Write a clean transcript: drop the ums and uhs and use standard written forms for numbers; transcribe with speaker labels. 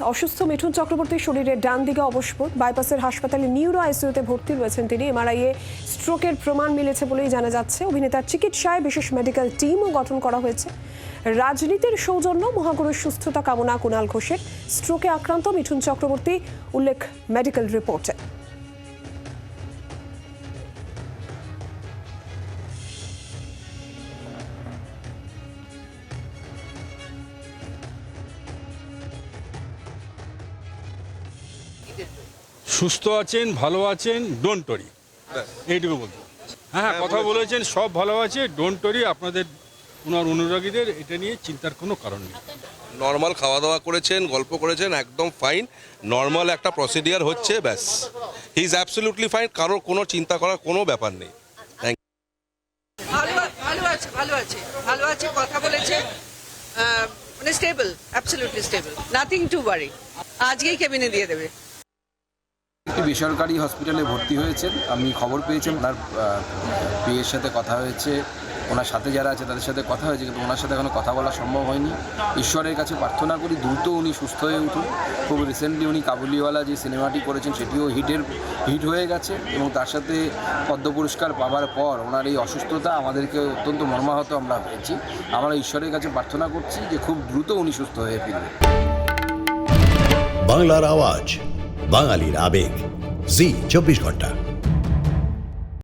Speaker 1: অসুস্থ মিঠুন চক্রবর্তীর শরীরের ডান দিকে অবস্পদ, বাইপাসের হাসপাতালে নিউরো আইসিইউতে ভর্তি রয়েছেন তিনি। এমআরআইয়ে স্ট্রোকের প্রমাণ মিলেছে বলেই জানা যাচ্ছে। অভিনেতার চিকিৎসায় বিশেষ মেডিকেল টিমও গঠন করা হয়েছে। রাজনীতির সৌজন্য মহাগুরুর সুস্থতা কামনা কুণাল ঘোষের। স্ট্রোকে আক্রান্ত মিঠুন চক্রবর্তী, উল্লেখ মেডিকেল রিপোর্টে।
Speaker 2: সুস্থ আছেন, ভালো আছেন, ডোন্ট ওয়ারি, এইটুকু বলতে। হ্যাঁ, কথা বলেছেন, সব ভালো আছে, ডোন্ট ওয়ারি। আপনাদের ওনার অনুরাগীদের এটা নিয়ে চিন্তার কোনো কারণ নেই।
Speaker 3: নর্মাল খাওয়া দাওয়া করেছেন, গল্প করেছেন, একদম ফাইন। নর্মাল একটা প্রসিডিয়ার হচ্ছে, ব্যাস। হি ইজ অ্যাবসলিউটলি ফাইন, কারোর কোনো চিন্তা করার কোনো ব্যাপার নেই।
Speaker 4: ভালো আছে, কথা বলেছে, মানে stable, absolutely stable, nothing to worry. আজকেই কেবিনে দিয়ে দেবে।
Speaker 5: একটি বেসরকারি হসপিটালে ভর্তি হয়েছেন। আমি খবর পেয়েছি, ওনার পিএর সাথে কথা হয়েছে, ওনার সাথে যারা আছে তাদের সাথে কথা হয়েছে, কিন্তু ওনার সাথে এখনো কথা বলা সম্ভব হয়নি। ঈশ্বরের কাছে প্রার্থনা করি দ্রুত উনি সুস্থ হয়ে উঠুন। খুব রিসেন্টলি উনি কাবুলিওয়ালা যে সিনেমাটি করেছেন সেটিও হিট হয়ে গেছে, এবং তার সাথে পদ্ম পুরস্কার পাওয়ার পর ওনার এই অসুস্থতা আমাদেরকে অত্যন্ত মর্মাহত আমরা হয়েছি। আমরা ঈশ্বরের কাছে প্রার্থনা করছি যে খুব দ্রুত উনি সুস্থ হয়ে ফিরবেন।
Speaker 6: বাংলার আওয়াজ, বাঙালির আবেগ, জি 24 ঘন্টা।